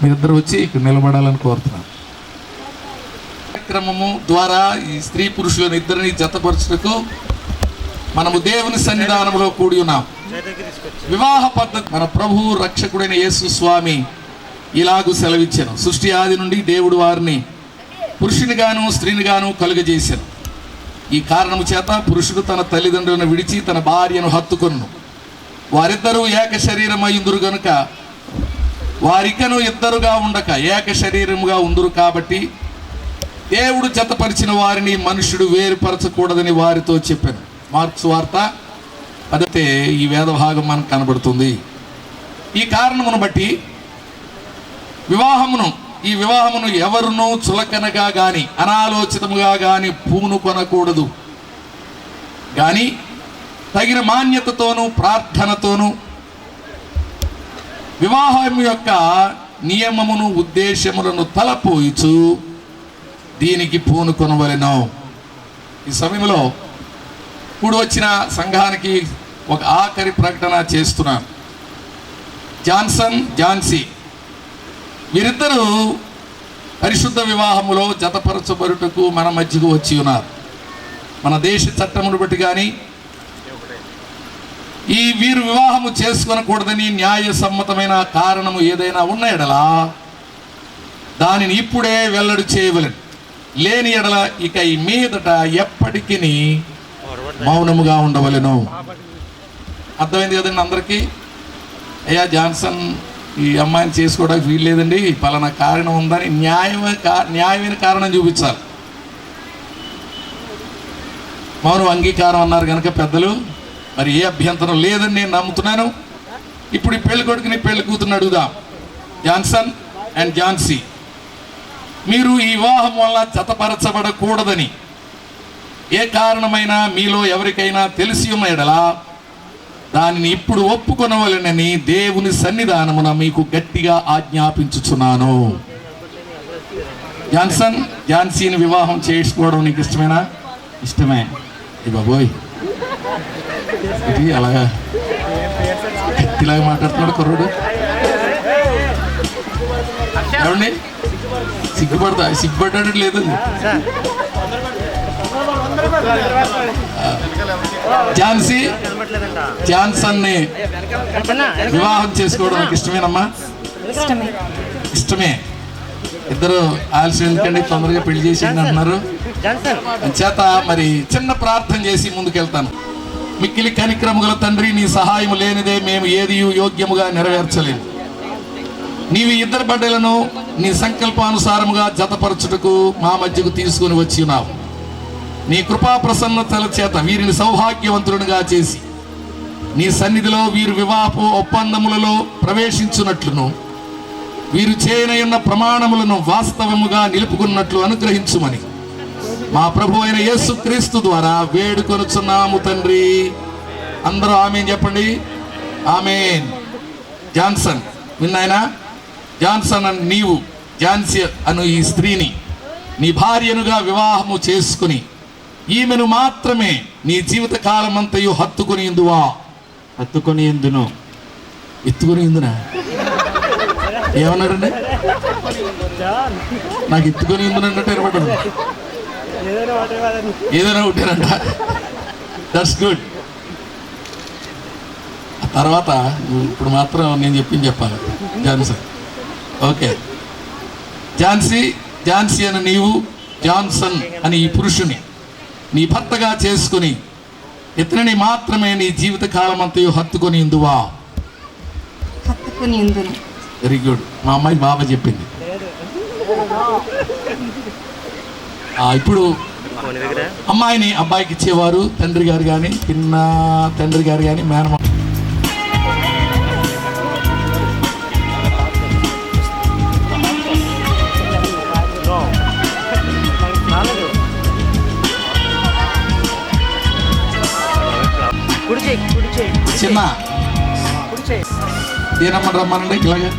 మీరిద్దరు వచ్చి ఇక్కడ నిలబడాలని కోరుతున్నాను. కార్యక్రమము ద్వారా ఈ స్త్రీ పురుషులను ఇద్దరిని జతపరచుటకు మనము దేవుని సన్నిధానంలో కూడి ఉన్నాం. వివాహ పద్ధతి మన ప్రభువు రక్షకుడైన యేసు స్వామి ఇలాగూ సెలవిచ్చాను. సృష్టి ఆది నుండి దేవుడు వారిని పురుషునిగాను స్త్రీనిగాను కలుగజేశాను. ఈ కారణము చేత పురుషుడు తన తల్లిదండ్రులను విడిచి తన భార్యను హత్తుకొను, వారిద్దరూ ఏక శరీరమయుందురు గనుక వారికను ఇద్దరుగా ఉండక ఏక శరీరముగా ఉందురు. కాబట్టి దేవుడు జతపరిచిన వారిని మనుషుడు వేరుపరచకూడదని వారితో చెప్పాను. మార్క్స్ వార్త అదే ఈ వేద భాగం మనకు కనబడుతుంది. ఈ కారణమును బట్టి ఈ వివాహమును ఎవరునూ చులకనగా గాని అనాలోచితముగా గాని పూనుకొనకూడదు, కానీ తగిన మాన్యతతోనూ ప్రార్థనతోనూ వివాహం యొక్క నియమమును ఉద్దేశములను తలపోయిచు దీనికి పూనుకొనవలెను. ఈ సమయంలో ఇప్పుడు వచ్చిన సంఘానికి ఒక ఆఖరి ప్రకటన చేస్తున్నాను. జాన్సన్, ఝాన్సీ వీరిద్దరూ పరిశుద్ధ వివాహములో జతపరచబడుటకు మన మధ్యకు వచ్చి ఉన్నారు. మన దేశ చట్టమును బట్టి కానీ వీరు వివాహము చేసుకొనకూడదని న్యాయసమ్మతమైన కారణము ఏదైనా ఉన్న ఎడలా దానిని ఇప్పుడే వెల్లడి చేయవలెను. లేని ఎడల ఇక ఈ మీదట ఎప్పటికీ మౌనముగా ఉండవలెను. అర్థమైంది కదండి అందరికీ? అయ్యా జాన్సన్ ఈ అమ్మాయిని చేసుకోవడానికి వీలు లేదండి, పలానా కారణం ఉందని న్యాయమైన కారణం చూపించాలి. మౌనం అంగీకారం అన్నారు కనుక పెద్దలు, మరి ఏ అభ్యంతరం లేదని నేను నమ్ముతున్నాను. ఇప్పుడు ఈ పెళ్లి కొడుకుని పెళ్లి కూతురుని అడుగుదాం. జాన్సన్ అండ్ ఝాన్సీ, మీరు ఈ వివాహం వల్ల జతపరచబడకూడదని ఏ కారణమైనా మీలో ఎవరికైనా తెలిసి ఉన్న ఎడలా దానిని ఇప్పుడు ఒప్పుకొనవలెనని దేవుని సన్నిధానమున మీకు గట్టిగా ఆజ్ఞాపించుచున్నాను. జాన్సన్, ఝాన్సీని వివాహం చేసుకోవడం నీకు ఇష్టమేనా? ఇష్టమే. బాబోయ్ ఇది అలాగా ఇలాగ మాట్లాడుతున్నాడు కుర్రుడు. ఏమండి సిగ్గుపడ్డాడు లేదు. జాన్సన్ ని వివాహం చేసుకోవడం నాకు ఇష్టమేనమ్మా? ఇష్టమే. ఇద్దరు ఆలస్యం ఎందుకండి, తొందరగా పెళ్లి చేసేయండి అంటున్నారు. చేత మరి చిన్న ప్రార్థన చేసి ముందుకెళ్తాను. మిక్కిలి కనిక్రమగల తండ్రి, నీ సహాయం లేనిదే మేము ఏది యోగ్యముగా నెరవేర్చలేము. నీవి ఇద్దరు బిడ్డలను నీ సంకల్పానుసారముగా జతపరచుటకు మా మధ్యకు తీసుకుని వచ్చి ఉన్నావు. నీ కృపా ప్రసన్నతల చేత వీరిని సౌభాగ్యవంతులుగా చేసి నీ సన్నిధిలో వీరు వివాహపు ఒప్పందములలో ప్రవేశించున్నట్లును వీరు చేయనయున్న ప్రమాణములను వాస్తవముగా నిలుపుకున్నట్లు అనుగ్రహించుమని మా ప్రభు అయిన యేసుక్రీస్తు ద్వారా వేడుకొనుచున్నాము తండ్రి. అందరూ ఆమేన్ చెప్పండి. ఆమేన్. జాన్సన్ విన్నాయనా? జాన్సన్ అని నీవు ఝాన్సీ అను ఈ స్త్రీని నీ భార్యనుగా వివాహము చేసుకుని ఈమెను మాత్రమే నీ జీవిత కాలమంతయు హత్తుకొని ఇందువా? హత్తుకొని ఇందును. ఎత్తుకొని ఇందునా ఏమన్నాడండి? నాకు ఎత్తుకొని ఇందునంటే ఏర్పడదు, ఏదైనా ఉంటారంట. That's good. తర్వాత ఇప్పుడు మాత్రం నేను చెప్పింది చెప్పాలి. Johnson okay. ఝాన్సీ అని నీవు జాన్సన్ అని ఈ పురుషుని నీ భర్తగా చేసుకుని ఇతనిని మాత్రమే నీ జీవిత కాలం అంతయు హత్తుకొని ఇందువా? హత్తుకొని ఇందును. Very good. మా అమ్మాయి బాబా చెప్పింది. ఇప్పుడు అమ్మాయిని అబ్బాయికి ఇచ్చేవారు తండ్రి గారు కానీ పిన్న తండ్రి గారు కానీ మేనమా. చిన్న ఏనమ్మని రమ్మనండి ఇలాగే.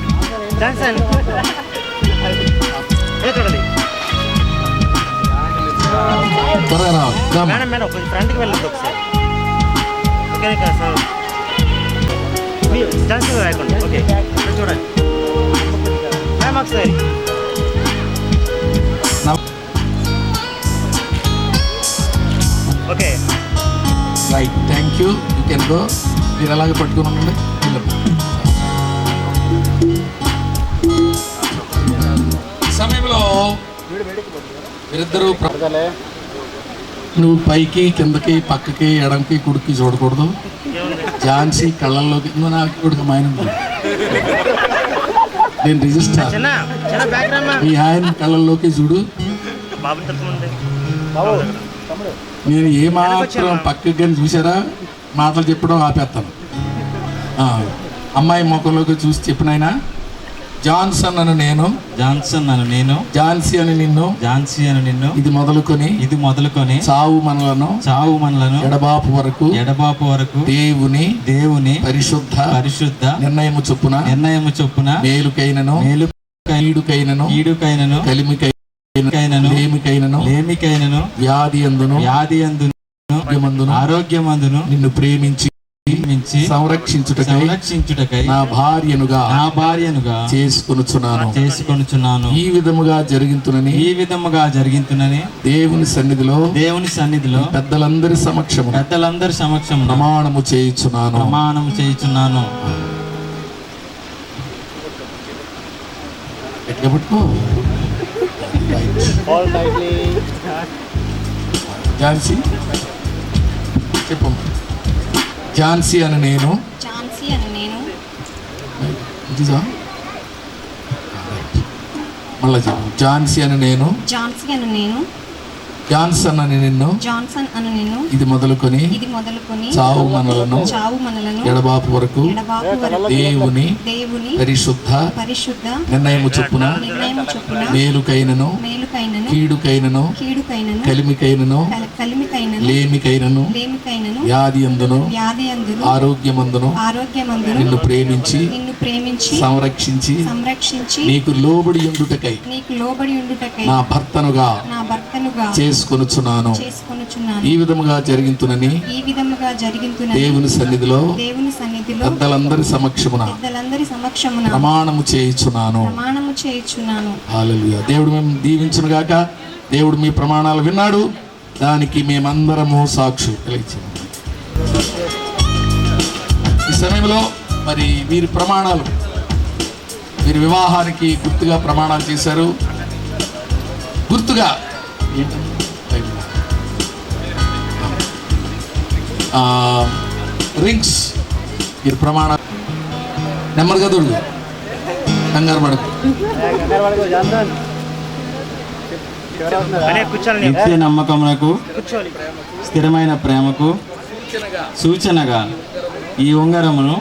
త్వరగా రావాలి. ఫ్రంట్కి వెళ్ళదు ఒకసారి. ఓకే ఓకే చూడండి. ఒకసారి. Okay right, thank you. You can go. మీరు అలాగే పట్టుకుని ఉండండి. సమయంలో మీరిద్దరూ నువ్వు పైకి కిందకి పక్కకి ఎడంకి కుడికి చూడకూడదు. ఝాన్సీ కళ్ళల్లోకి నువ్వు నాకు కొడుకు మా ఆయన నేను రిజిస్టర్ మీ ఆయన కళ్ళల్లోకి చూడు. నేను ఏమాత్రం పక్కకి కానీ చూసారా మాటలు చెప్పడం ఆపేస్తాను. అమ్మాయి ముఖంలోకి చూసి చెప్పినాయన జాన్సన్ అని నేను, జాన్సన్ అని నేను, ఝాన్సీ అని నిన్ను, ఝాన్సీ అని నిన్ను, ఇది మొదలుకొని చావు మనలను ఎడబాపు వరకు దేవుని పరిశుద్ధ నిర్ణయము చొప్పున మేలుకైనను కీడుకైనను లేమికైనను వ్యాధి అందును ఆరోగ్యమందును నిన్ను ప్రేమించి సంరక్షించుటకై నా భార్యనుగా చేసుకొనుచున్నాను. ఈ విధముగా జరుగుతున్నని దేవుని సన్నిధిలో పెద్దలందరి సమక్షము ప్రమాణము చేయుచున్నాను. ఝాన్సీ చెప్పు. ఝాన్సీ అని నేను మళ్ళా చెప్పు. ఝాన్సీ అని నేను, జాన్సన్ అని నిన్ను, ఇది మొదలుకొని చావు మనలను ఎడబాపు వరకు దేవుని పరిశుద్ధ నిర్ణయము చొప్పున మేలుకైనను కీడుకైనను కలిమికైనను లేమికైనను వ్యాధి అందును ఆరోగ్యమందును నిన్ను ప్రేమించి సంరక్షించి నీకు లోబడి ఉండుటకై నా భర్తనుగా చేసుకొనుచున్నాను. ఈ విధముగా జరుగుతున్నని దేవుని సన్నిధిలో పెద్దలందరి సమక్షమున ప్రమాణము చేయుచున్నాను. హల్లెలూయా. దేవుడు మేము దీవించును గాక. దేవుడు మీ ప్రమాణాలు విన్నాడు, దానికి మేమందరము సాక్షులు. ఈ సమయంలో మరి వీరి ప్రమాణాలు, వీరి వివాహానికి గుర్తుగా ప్రమాణాలు చేశారు. గుర్తుగా రింగ్స్ మీరు ప్రమాణ నెమ్మదిగా దొరుకు కంగారు పడకు. నిత్య నమ్మకమునకు స్థిరమైన ప్రేమకు సూచనగా ఈ ఉంగరమును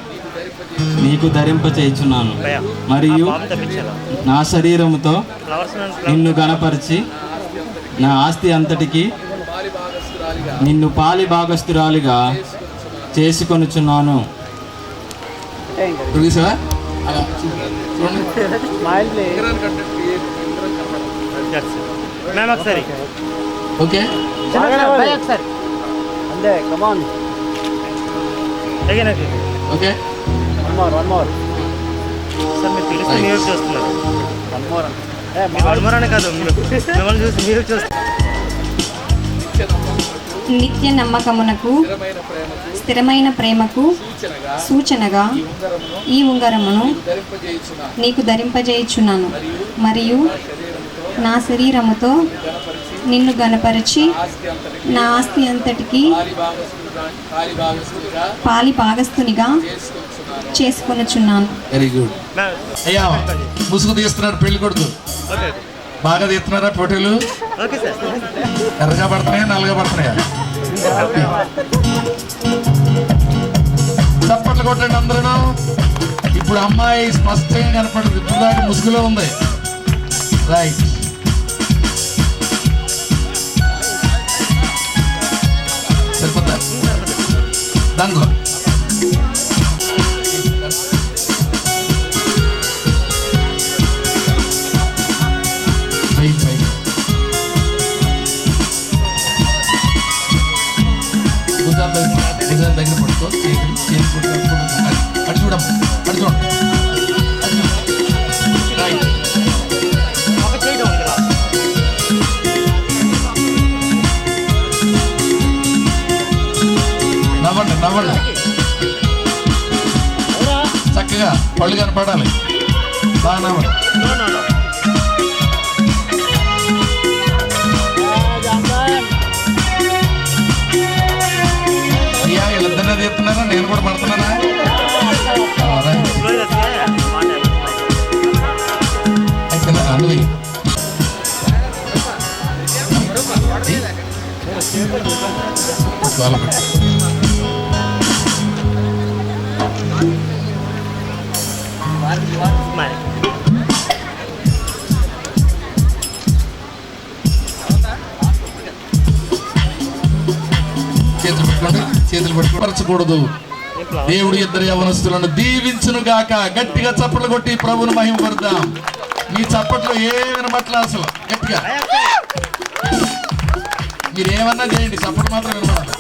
నీకు ధరింపచేయుచున్నాను. మరియు నా శరీరముతో నిన్ను గణపరిచి నా ఆస్తి అంతటికి నిన్ను పాలి భాగస్థురాలిగా చేసుకొనుచున్నాను. ఓకే ఓకే సార్ మీరు తెలిసి మీరు చూస్తున్నారు. కాదు మిమ్మల్ని చూసి మీరు చూస్తున్నారు. నిత్య నమ్మకమునకు స్థిరమైన ప్రేమకు సూచనగా ఈ ఉంగరమును నీకు ధరింపజేయుచున్నాను. మరియు నా శరీరముతో నిన్ను గణపరిచి నా ఆస్తి అంతటికి పాలి భాగస్థునిగా చేసుకొనుచున్నాను. Very good. అయ్యా ముసుగు తీస్తున్నాడు పెళ్లి కొడుకు. బాగా తీస్తున్నారా ఫోటోలు? ఎర్రగా పడుతున్నాయా నల్లగా పడుతున్నాయా? చప్పట్లు కొట్టండి అందరూ. ఇప్పుడు అమ్మాయి స్పష్టంగా కనపడుతుంది, ఇప్పుడు దాకా ముసుగులో ఉంది. రైట్. సరిపోతా దంగు దగ్గర పడుకో. చేతి అటు చూడమ్మా, అటు చూడండి. రైట్. పళ్ళు కనపడాలి. బాగా నో నో నో అయ్యా వీళ్ళిద్దరినే తీస్తున్నారా, నేను కూడా పడుతున్నానా? రైట్. అయిపోయిందా? అందువి చేతులు పెట్టుకోండి, చేతులు పరచకూడదు. దేవుడు ఇద్దరు యవనస్తులను దీవించును గాక. గట్టిగా చప్పట్లు కొట్టి ప్రభువును మహిమపడదాం. మీ చప్పట్లు ఏ వినబట్ల అసలు గట్టిగా మీరేమన్నా చేయండి, చప్పట్లు మాత్రం వినబడాలి.